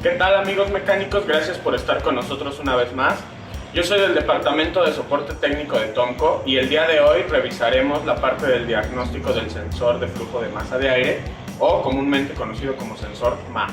¿Qué tal, amigos mecánicos? Gracias por estar con nosotros una vez más. Yo soy del Departamento de Soporte Técnico de TOMCO y el día de hoy revisaremos la parte del diagnóstico del sensor de flujo de masa de aire, o comúnmente conocido como sensor MAF.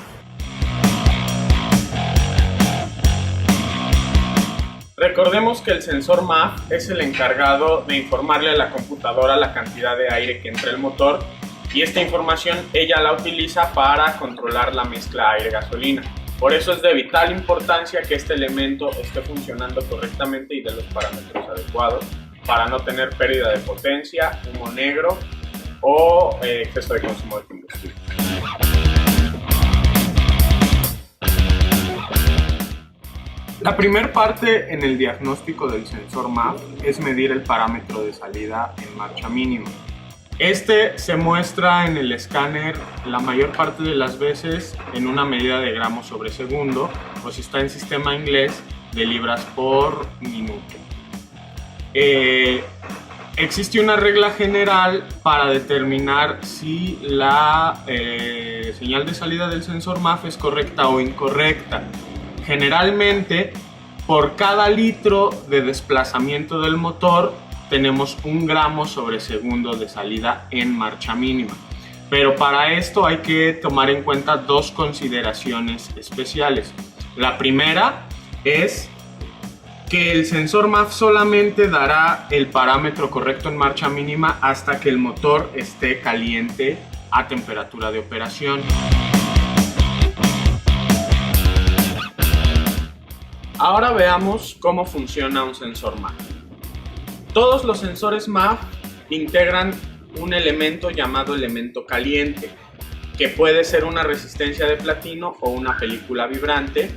Recordemos que el sensor MAF es el encargado de informarle a la computadora la cantidad de aire que entra al motor, y esta información ella la utiliza para controlar la mezcla aire-gasolina. Por eso es de vital importancia que este elemento esté funcionando correctamente y de los parámetros adecuados para no tener pérdida de potencia, humo negro o exceso de consumo de combustible. La primera parte en el diagnóstico del sensor MAF es medir el parámetro de salida en marcha mínima. Este se muestra en el escáner la mayor parte de las veces en una medida de gramos sobre segundo, o si está en sistema inglés, de libras por minuto. Existe una regla general para determinar si la señal de salida del sensor MAF es correcta o incorrecta. Generalmente, por cada litro de desplazamiento del motor, tenemos 1 gramo sobre segundo de salida en marcha mínima. Pero para esto hay que tomar en cuenta dos consideraciones especiales. La primera es que el sensor MAF solamente dará el parámetro correcto en marcha mínima hasta que el motor esté caliente a temperatura de operación. Ahora veamos cómo funciona un sensor MAF. Todos los sensores MAF integran un elemento llamado elemento caliente, que puede ser una resistencia de platino o una película vibrante,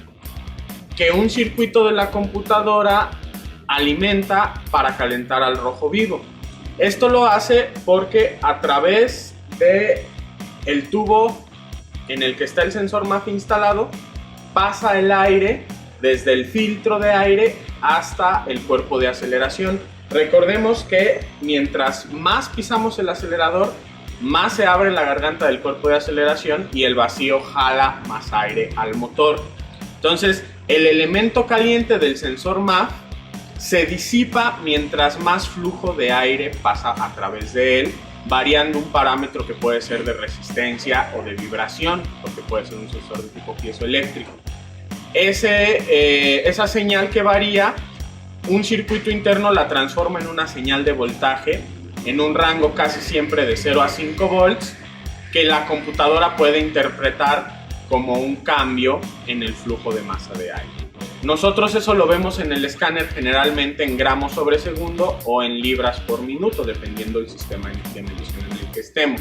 que un circuito de la computadora alimenta para calentar al rojo vivo. Esto lo hace porque a través del tubo en el que está el sensor MAF instalado, pasa el aire desde el filtro de aire hasta el cuerpo de aceleración. Recordemos que mientras más pisamos el acelerador, más se abre la garganta del cuerpo de aceleración y el vacío jala más aire al motor. Entonces, el elemento caliente del sensor MAF se disipa mientras más flujo de aire pasa a través de él, variando un parámetro que puede ser de resistencia o de vibración, porque puede ser un sensor de tipo piezoeléctrico. Esa señal que varía, un circuito interno la transforma en una señal de voltaje en un rango casi siempre de 0 a 5 volts, que la computadora puede interpretar como un cambio en el flujo de masa de aire. Nosotros eso lo vemos en el escáner generalmente en gramos sobre segundo o en libras por minuto, dependiendo del sistema de medición en el que estemos.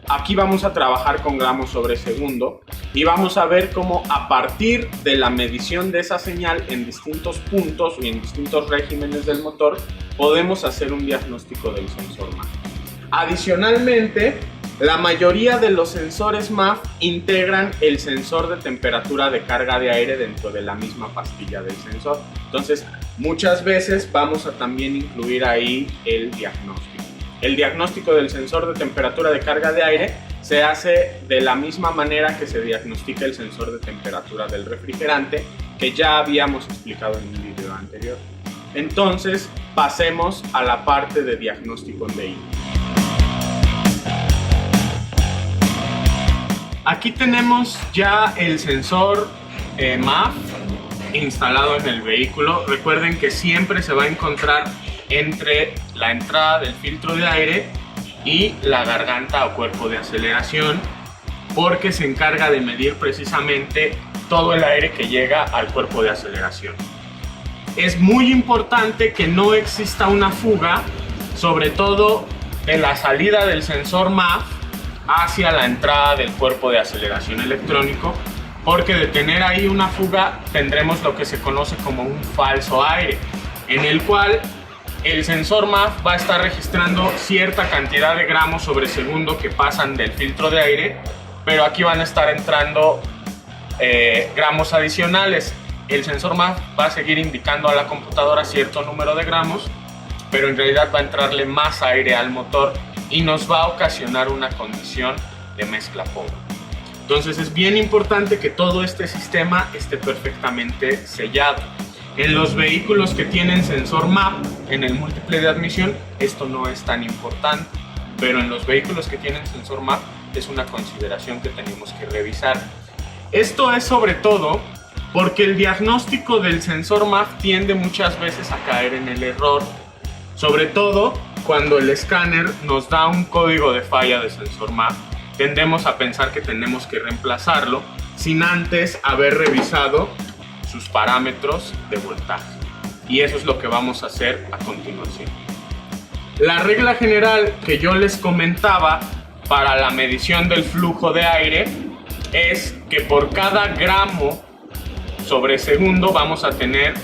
Aquí vamos a trabajar con gramos sobre segundo y vamos a ver cómo a partir de la medición de esa señal en distintos puntos y en distintos regímenes del motor podemos hacer un diagnóstico del sensor MAF. Adicionalmente, la mayoría de los sensores MAF integran el sensor de temperatura de carga de aire dentro de la misma pastilla del sensor. Entonces, muchas veces vamos a también incluir ahí el diagnóstico. El diagnóstico del sensor de temperatura de carga de aire se hace de la misma manera que se diagnostica el sensor de temperatura del refrigerante, que ya habíamos explicado en un video anterior. Entonces, pasemos a la parte de diagnóstico en vehículo. Aquí tenemos ya el sensor MAF instalado en el vehículo. Recuerden que siempre se va a encontrar entre la entrada del filtro de aire y la garganta o cuerpo de aceleración, porque se encarga de medir precisamente todo el aire que llega al cuerpo de aceleración. Es muy importante que no exista una fuga, sobre todo de la salida del sensor MAF hacia la entrada del cuerpo de aceleración electrónico, porque de tener ahí una fuga tendremos lo que se conoce como un falso aire, en el cual el sensor MAF va a estar registrando cierta cantidad de gramos sobre segundo que pasan del filtro de aire, pero aquí van a estar entrando gramos adicionales. El sensor MAF va a seguir indicando a la computadora cierto número de gramos, pero en realidad va a entrarle más aire al motor y nos va a ocasionar una condición de mezcla pobre. Entonces es bien importante que todo este sistema esté perfectamente sellado. En los vehículos que tienen sensor MAP, en el múltiple de admisión, esto no es tan importante, pero en los vehículos que tienen sensor MAP es una consideración que tenemos que revisar. Esto es sobre todo porque el diagnóstico del sensor MAP tiende muchas veces a caer en el error, sobre todo cuando el escáner nos da un código de falla de sensor MAP. Tendemos a pensar que tenemos que reemplazarlo sin antes haber revisado sus parámetros de voltaje. Y eso es lo que vamos a hacer a continuación. La regla general que yo les comentaba para la medición del flujo de aire es que por cada gramo sobre segundo vamos a tener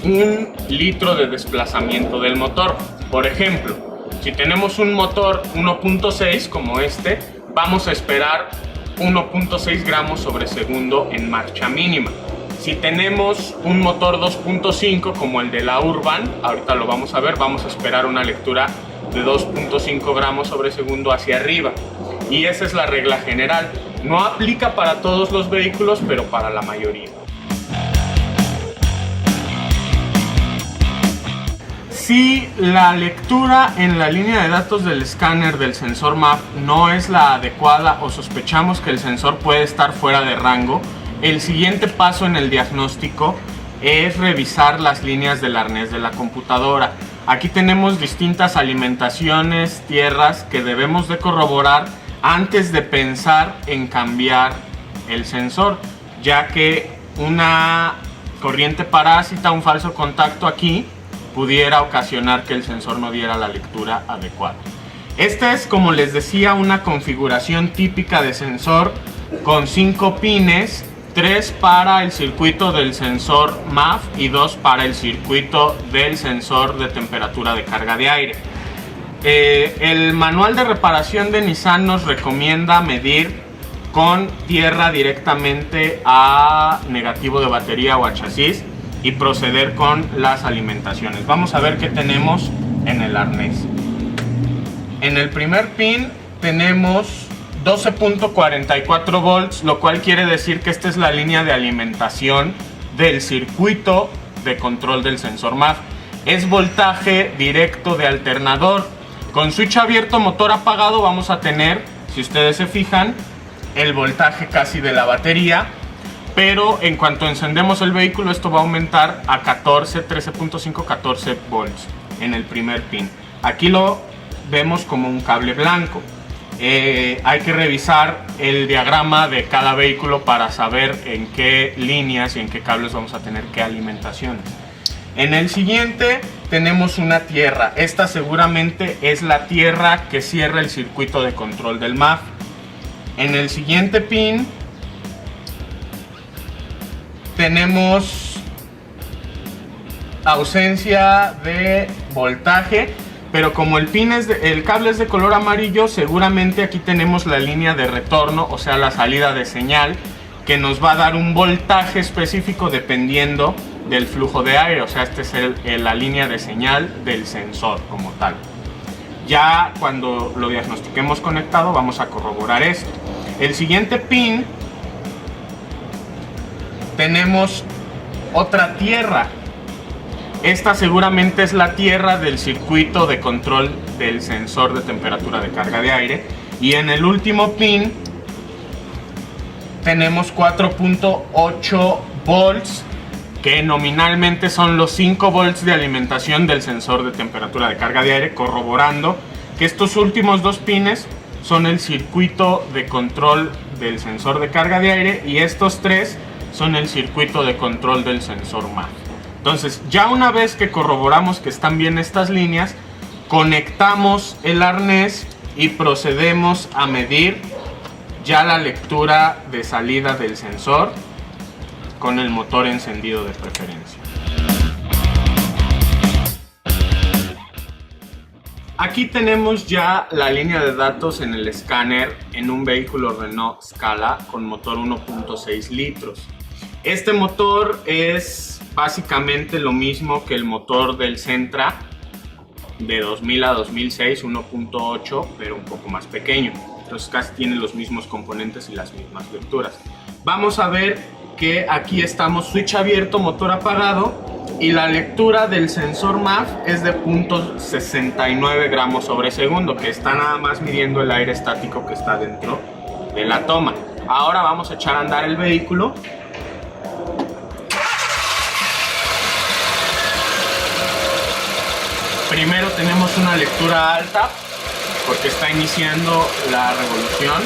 1 litro de desplazamiento del motor. Por ejemplo, si tenemos un motor 1.6 como este, vamos a esperar 1.6 gramos sobre segundo en marcha mínima. Si tenemos un motor 2.5 como el de la Urban, ahorita lo vamos a ver, vamos a esperar una lectura de 2.5 gramos sobre segundo hacia arriba. Y esa es la regla general. No aplica para todos los vehículos, pero para la mayoría. Si la lectura en la línea de datos del escáner del sensor MAP no es la adecuada o sospechamos que el sensor puede estar fuera de rango, el siguiente paso en el diagnóstico es revisar las líneas del arnés de la computadora. Aquí tenemos distintas alimentaciones, tierras que debemos de corroborar antes de pensar en cambiar el sensor, ya que una corriente parásita, un falso contacto aquí, pudiera ocasionar que el sensor no diera la lectura adecuada. Esta es, como les decía, una configuración típica de sensor con 5 pines, 3 para el circuito del sensor MAF y 2 para el circuito del sensor de temperatura de carga de aire. El manual de reparación de Nissan nos recomienda medir con tierra directamente a negativo de batería o a chasis y proceder con las alimentaciones. Vamos a ver qué tenemos en el arnés. En el primer pin tenemos 12.44 volts, lo cual quiere decir que esta es la línea de alimentación del circuito de control del sensor MAF. Es voltaje directo de alternador. Con switch abierto, motor apagado, vamos a tener, si ustedes se fijan, el voltaje casi de la batería. Pero en cuanto encendemos el vehículo, esto va a aumentar a 13.5, 14 volts en el primer pin. Aquí lo vemos como un cable blanco. Hay que revisar el diagrama de cada vehículo para saber en qué líneas y en qué cables vamos a tener qué alimentaciones. En el siguiente tenemos una tierra. Esta seguramente es la tierra que cierra el circuito de control del MAF. En el siguiente pin tenemos ausencia de voltaje, pero como el cable es de color amarillo, seguramente aquí tenemos la línea de retorno, o sea la salida de señal, que nos va a dar un voltaje específico dependiendo del flujo de aire, o sea esta es la línea de señal del sensor como tal. Ya cuando lo diagnostiquemos conectado vamos a corroborar esto. El siguiente pin tenemos otra tierra. Esta seguramente es la tierra del circuito de control del sensor de temperatura de carga de aire. Y en el último pin tenemos 4.8 volts, que nominalmente son los 5 volts de alimentación del sensor de temperatura de carga de aire, corroborando que estos últimos 2 pines son el circuito de control del sensor de carga de aire y estos 3 son el circuito de control del sensor MAF. Entonces, ya una vez que corroboramos que están bien estas líneas, conectamos el arnés y procedemos a medir ya la lectura de salida del sensor con el motor encendido de preferencia. Aquí tenemos ya la línea de datos en el escáner en un vehículo Renault Scala con motor 1.6 litros. Este motor es básicamente lo mismo que el motor del Sentra de 2000 a 2006, 1.8, pero un poco más pequeño. Entonces casi tiene los mismos componentes y las mismas lecturas. Vamos a ver que aquí estamos switch abierto, motor apagado, y la lectura del sensor MAF es de 0.69 gramos sobre segundo, que está nada más midiendo el aire estático que está dentro de la toma. Ahora vamos a echar a andar el vehículo. Primero tenemos una lectura alta porque está iniciando la revolución.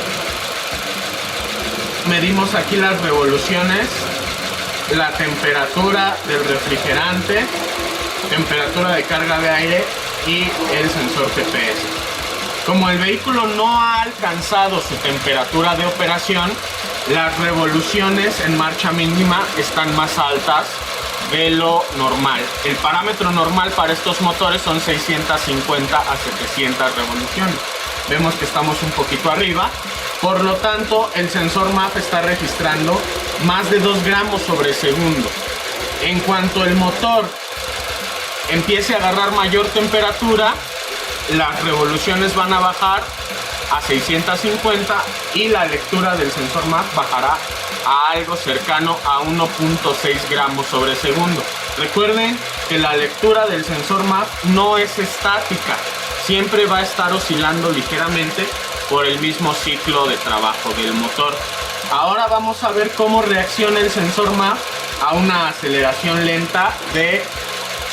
Medimos aquí las revoluciones, la temperatura del refrigerante, temperatura de carga de aire y el sensor GPS. Como el vehículo no ha alcanzado su temperatura de operación, las revoluciones en marcha mínima están más altas de lo normal. El parámetro normal para estos motores son 650 a 700 revoluciones. Vemos que estamos un poquito arriba. Por lo tanto, el sensor MAF está registrando más de 2 gramos sobre segundo. En cuanto el motor empiece a agarrar mayor temperatura, las revoluciones van a bajar a 650 y la lectura del sensor MAF bajará a algo cercano a 1.6 gramos sobre segundo. Recuerden que la lectura del sensor MAF no es estática, siempre va a estar oscilando ligeramente por el mismo ciclo de trabajo del motor. Ahora vamos a ver cómo reacciona el sensor MAF a una aceleración lenta de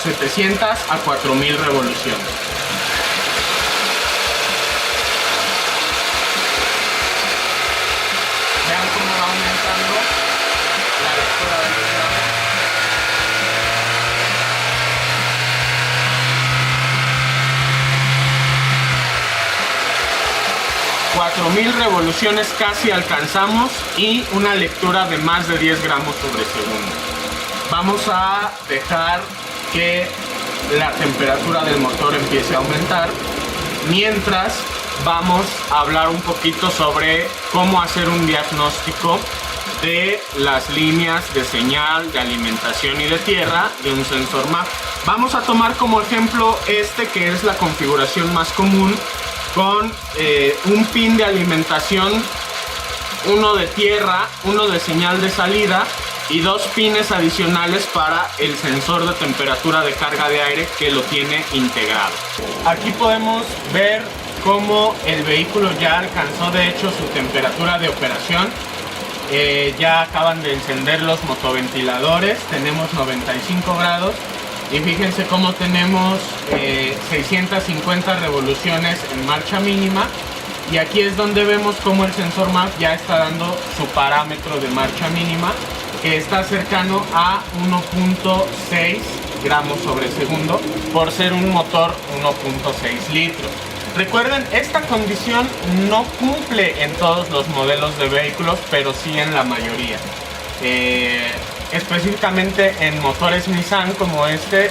700 a 4000 revoluciones. Vean cómo va aumentando la lectura del sensor MAF. 4000 revoluciones casi alcanzamos y una lectura de más de 10 gramos sobre segundo. Vamos a dejar que la temperatura del motor empiece a aumentar mientras vamos a hablar un poquito sobre cómo hacer un diagnóstico de las líneas de señal de alimentación y de tierra de un sensor MAF. Vamos a tomar como ejemplo este, que es la configuración más común, con un pin de alimentación, uno de tierra, uno de señal de salida y 2 pines adicionales para el sensor de temperatura de carga de aire, que lo tiene integrado. Aquí podemos ver cómo el vehículo ya alcanzó de hecho su temperatura de operación. Ya acaban de encender los motoventiladores, tenemos 95 grados. Y fíjense cómo tenemos 650 revoluciones en marcha mínima. Y aquí es donde vemos cómo el sensor MAF ya está dando su parámetro de marcha mínima, que está cercano a 1.6 gramos sobre segundo, por ser un motor 1.6 litros. Recuerden, esta condición no cumple en todos los modelos de vehículos, pero sí en la mayoría. Específicamente en motores Nissan como este,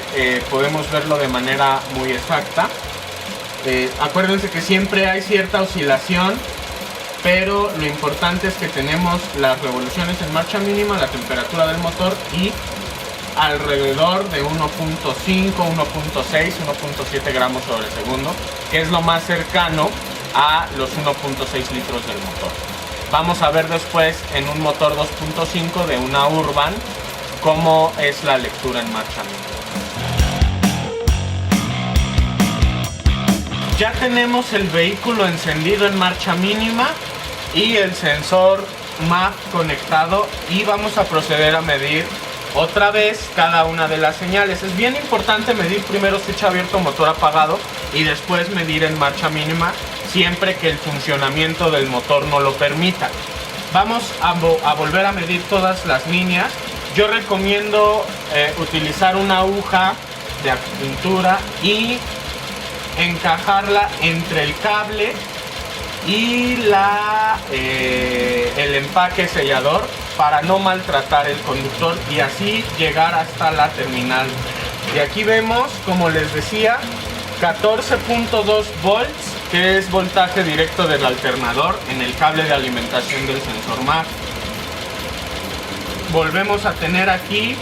podemos verlo de manera muy exacta. Acuérdense que siempre hay cierta oscilación, pero lo importante es que tenemos las revoluciones en marcha mínima, la temperatura del motor y alrededor de 1.5, 1.6, 1.7 gramos sobre segundo, que es lo más cercano a los 1.6 litros del motor. Vamos a ver después en un motor 2.5 de una Urban cómo es la lectura en marcha mínima. Ya tenemos el vehículo encendido en marcha mínima y el sensor MAF conectado, y vamos a proceder a medir otra vez cada una de las señales. Es bien importante medir primero switch abierto, motor apagado, y después medir en marcha mínima, siempre que el funcionamiento del motor no lo permita. Vamos a volver a medir todas las líneas. Yo recomiendo utilizar una aguja de acupuntura y encajarla entre el cable y el empaque sellador para no maltratar el conductor y así llegar hasta la terminal. Y aquí vemos, como les decía, 14.2 volts, que es voltaje directo del alternador en el cable de alimentación del sensor MAF. Volvemos a tener aquí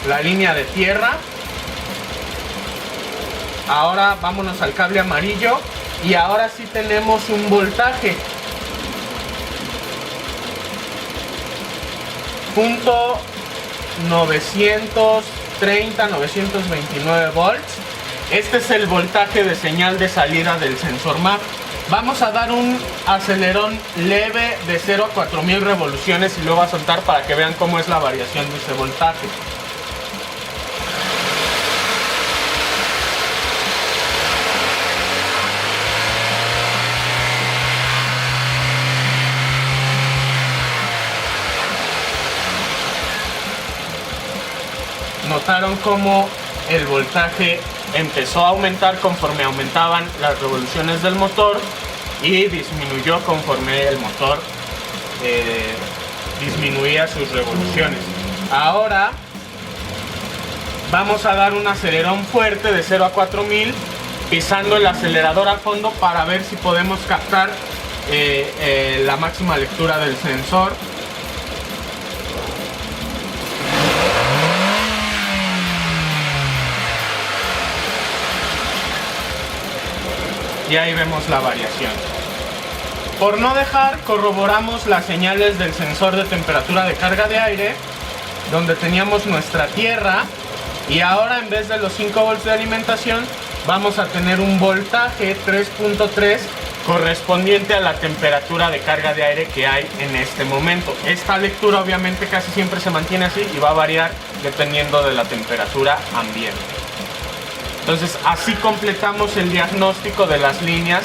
la línea de tierra Ahora vámonos al cable amarillo y ahora sí tenemos un voltaje. Punto 930, 929 volts. Este es el voltaje de señal de salida del sensor MAF. Vamos a dar un acelerón leve de 0 a 4000 revoluciones y luego a soltar para que vean cómo es la variación de ese voltaje. Notaron cómo el voltaje empezó a aumentar conforme aumentaban las revoluciones del motor y disminuyó conforme el motor disminuía sus revoluciones. Ahora vamos a dar un acelerón fuerte de 0 a 4000 pisando el acelerador a fondo para ver si podemos captar la máxima lectura del sensor. Y ahí vemos la variación. Por no dejar, corroboramos las señales del sensor de temperatura de carga de aire, donde teníamos nuestra tierra, y ahora en vez de los 5 volts de alimentación, vamos a tener un voltaje 3.3 correspondiente a la temperatura de carga de aire que hay en este momento. Esta lectura obviamente casi siempre se mantiene así y va a variar dependiendo de la temperatura ambiente. Entonces así completamos el diagnóstico de las líneas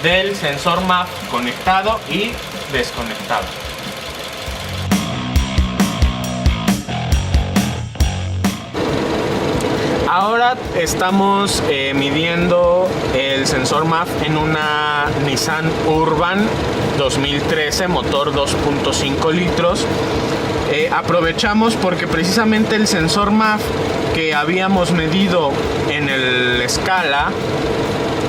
del sensor MAF conectado y desconectado. Ahora estamos midiendo el sensor MAF en una Nissan Urban 2013, motor 2.5 litros. Aprovechamos porque precisamente el sensor MAF que habíamos medido en el Scala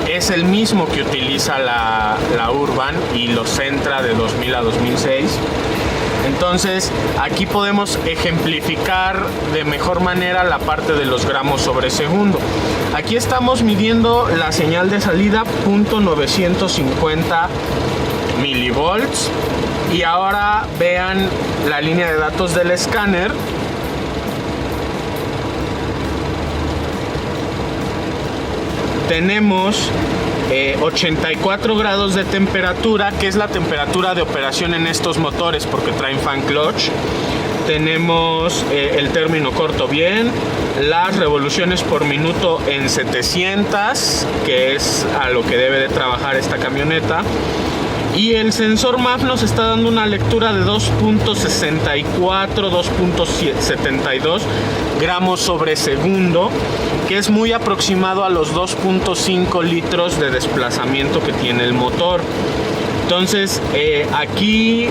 es el mismo que utiliza la Urban y los Sentra de 2000 a 2006. Entonces aquí podemos ejemplificar de mejor manera la parte de los gramos sobre segundo. Aquí estamos midiendo la señal de salida .950 milivolts. Y ahora vean la línea de datos del escáner. Tenemos 84 grados de temperatura, que es la temperatura de operación en estos motores porque traen fan clutch. Tenemos el término corto bien, las revoluciones por minuto en 700, que es a lo que debe de trabajar esta camioneta. Y el sensor MAF nos está dando una lectura de 2.64, 2.72 gramos sobre segundo, que es muy aproximado a los 2.5 litros de desplazamiento que tiene el motor. Entonces aquí,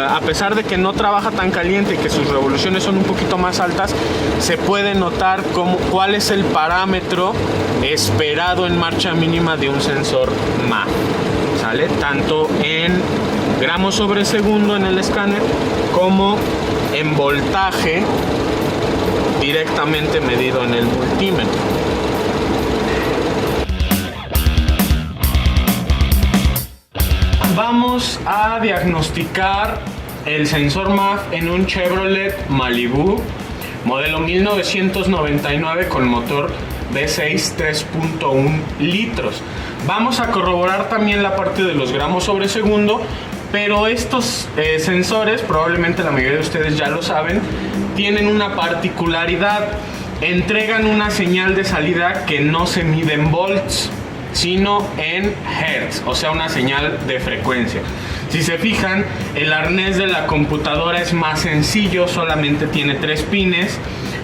a pesar de que no trabaja tan caliente y que sus revoluciones son un poquito más altas, se puede notar cuál es el parámetro esperado en marcha mínima de un sensor MAF. ¿Sale? Tanto en gramos sobre segundo en el escáner como en voltaje directamente medido en el multímetro. Vamos a diagnosticar el sensor MAF en un Chevrolet Malibu modelo 1999 con motor V6 3.1 litros. Vamos a corroborar también la parte de los gramos sobre segundo, pero estos sensores, probablemente la mayoría de ustedes ya lo saben, tienen una particularidad. Entregan una señal de salida que no se mide en volts, sino en hertz, o sea, una señal de frecuencia. Si se fijan, el arnés de la computadora es más sencillo, solamente tiene 3 pines.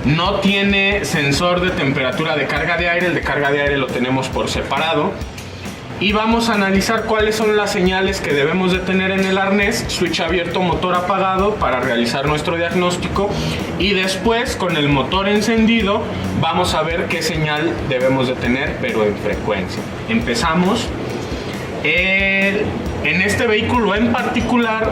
No tiene sensor de temperatura de carga de aire, el de carga de aire lo tenemos por separado. Y vamos a analizar cuáles son las señales que debemos de tener en el arnés, switch abierto, motor apagado, para realizar nuestro diagnóstico. Y después, con el motor encendido, vamos a ver qué señal debemos de tener, pero en frecuencia. Empezamos. En este vehículo en particular,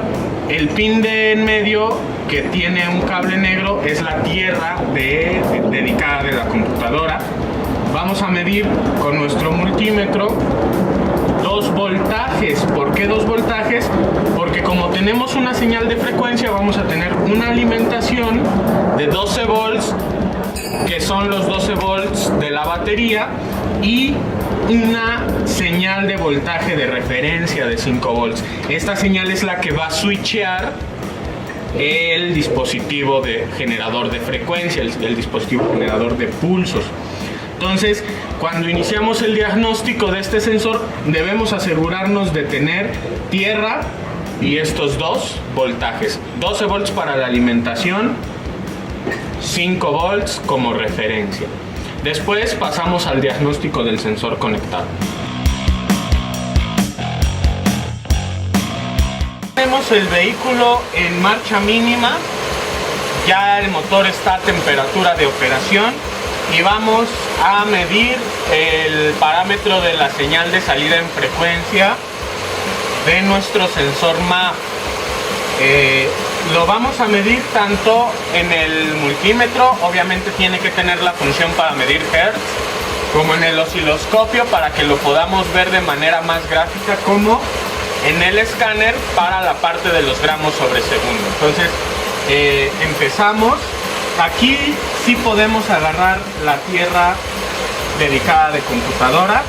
el pin de en medio que tiene un cable negro es la tierra dedicada de la computadora. vamos a medir con nuestro multímetro 2 voltajes. ¿Por qué 2 voltajes? Porque como tenemos una señal de frecuencia, vamos a tener una alimentación de 12 volts, que son los 12 volts de la batería, y una señal de voltaje de referencia de 5 volts. Esta señal es la que va a switchear el dispositivo de generador de frecuencia, el dispositivo generador de pulsos. Entonces, cuando iniciamos el diagnóstico de este sensor, debemos asegurarnos de tener tierra y estos 2 voltajes. 12 volts para la alimentación, 5 volts como referencia. Después pasamos al diagnóstico del sensor conectado. Tenemos el vehículo en marcha mínima, ya el motor está a temperatura de operación y vamos a medir el parámetro de la señal de salida en frecuencia de nuestro sensor MAF. Lo vamos a medir tanto en el multímetro, obviamente tiene que tener la función para medir hertz, como en el osciloscopio para que lo podamos ver de manera más gráfica, como en el escáner para la parte de los gramos sobre segundo. Entonces empezamos. Aquí sí podemos agarrar la tierra dedicada de computadora.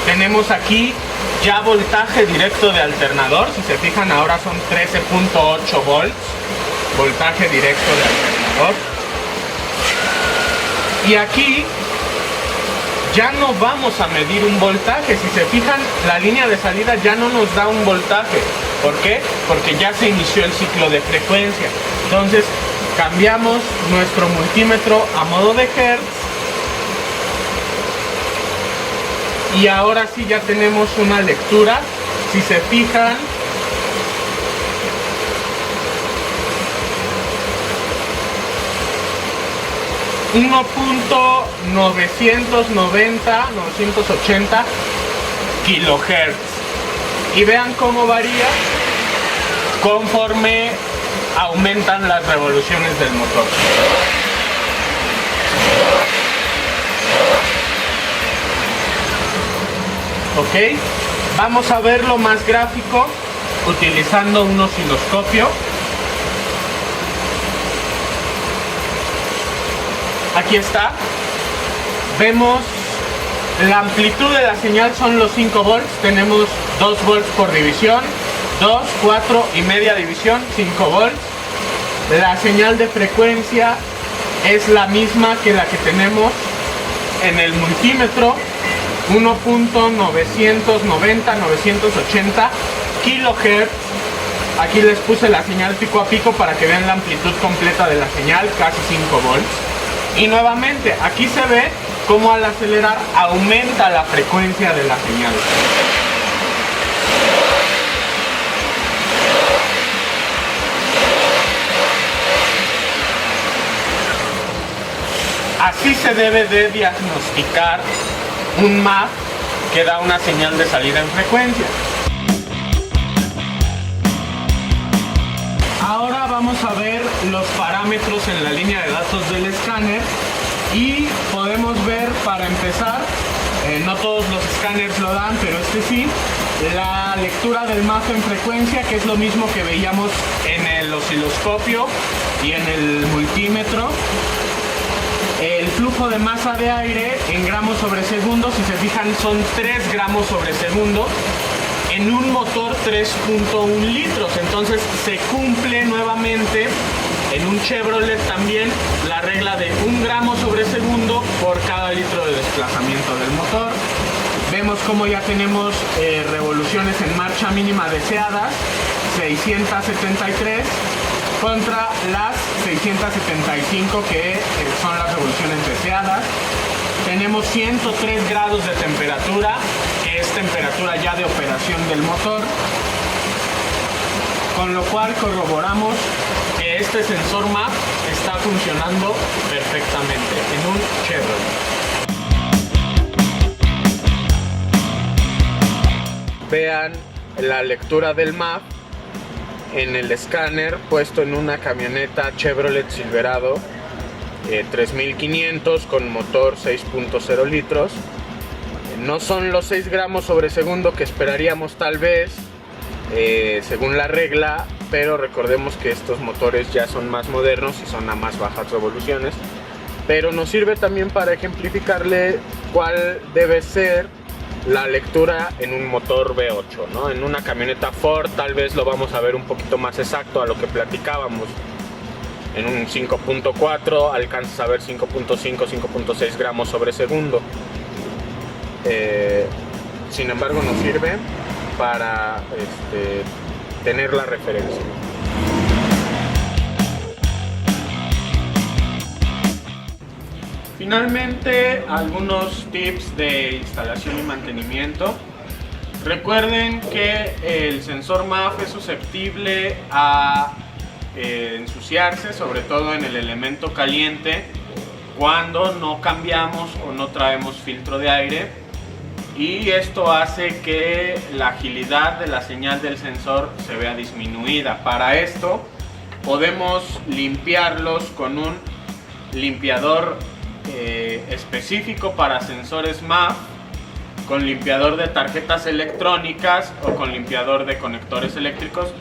Tenemos aquí ya voltaje directo de alternador. Si se fijan, ahora son 13.8 volts. Voltaje directo de alternador. Y aquí ya no vamos a medir un voltaje. Si se fijan, la línea de salida ya no nos da un voltaje. ¿Por qué? Porque ya se inició el ciclo de frecuencia. Entonces cambiamos nuestro multímetro a modo de hertz. Y ahora sí ya tenemos una lectura. Si se fijan, ...1.980 kilohertz. Y vean cómo varía conforme aumentan las revoluciones del motor. Ok, vamos a verlo más gráfico utilizando un osciloscopio. Aquí está. Vemos la amplitud de la señal, son los 5 volts. Tenemos 2 volts por división, 2, 4 y media división, 5 volts. La señal de frecuencia es la misma que la que tenemos en el multímetro, 1.990-980 kilohertz. Aquí les puse la señal pico a pico para que vean la amplitud completa de la señal, casi 5 volts. Y nuevamente, aquí se ve cómo al acelerar aumenta la frecuencia de la señal. Así se debe de diagnosticar un MAF que da una señal de salida en frecuencia. Ahora vamos a ver los parámetros en la línea de datos del escáner y podemos ver, para empezar, no todos los escáneres lo dan, pero este sí, la lectura del MAF en frecuencia, que es lo mismo que veíamos en el osciloscopio y en el multímetro. El flujo de masa de aire en gramos sobre segundo, si se fijan, son 3 gramos sobre segundo en un motor 3.1 litros. Entonces se cumple nuevamente en un Chevrolet también la regla de 1 gramo sobre segundo por cada litro de desplazamiento del motor. Vemos como ya tenemos revoluciones en marcha mínima deseadas, 673 contra las 675 que son las revoluciones deseadas. Tenemos 103 grados de temperatura, que es temperatura ya de operación del motor, con lo cual corroboramos que este sensor MAF está funcionando perfectamente en un Chevrolet. Vean la lectura del MAF en el escáner puesto en una camioneta Chevrolet Silverado 3500 con motor 6.0 litros. No son los 6 gramos sobre segundo que esperaríamos tal vez, según la regla, pero recordemos que estos motores ya son más modernos y son a más bajas revoluciones. Pero nos sirve también para ejemplificarle cuál debe ser la lectura en un motor V8, ¿no? En una camioneta Ford tal vez lo vamos a ver un poquito más exacto a lo que platicábamos. En un 5.4 alcanzas a ver 5.5, 5.6 gramos sobre segundo. Sin embargo, nos sirve para tener la referencia. Finalmente, algunos tips de instalación y mantenimiento. Recuerden que el sensor MAF es susceptible a ensuciarse, sobre todo en el elemento caliente, cuando no cambiamos o no traemos filtro de aire, y esto hace que la agilidad de la señal del sensor se vea disminuida. Para esto podemos limpiarlos con un limpiador específico para sensores MAF, con limpiador de tarjetas electrónicas o con limpiador de conectores eléctricos.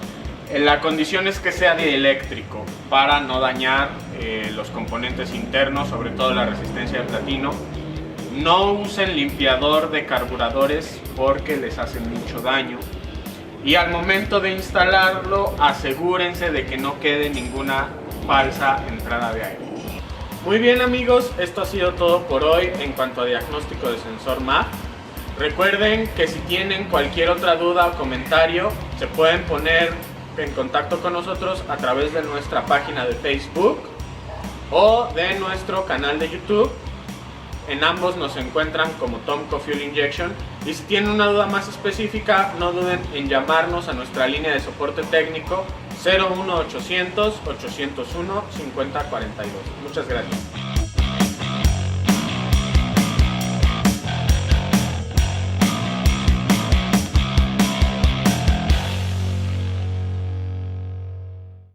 La condición es que sea dieléctrico para no dañar los componentes internos, sobre todo la resistencia de platino. No usen limpiador de carburadores porque les hacen mucho daño. Y al momento de instalarlo, asegúrense de que no quede ninguna falsa entrada de aire. Muy bien amigos, esto ha sido todo por hoy en cuanto a diagnóstico de sensor MAF. Recuerden que si tienen cualquier otra duda o comentario, se pueden poner en contacto con nosotros a través de nuestra página de Facebook o de nuestro canal de YouTube. En ambos nos encuentran como Tomco Fuel Injection. Y si tienen una duda más específica, no duden en llamarnos a nuestra línea de soporte técnico 01800 801 5042. Muchas gracias.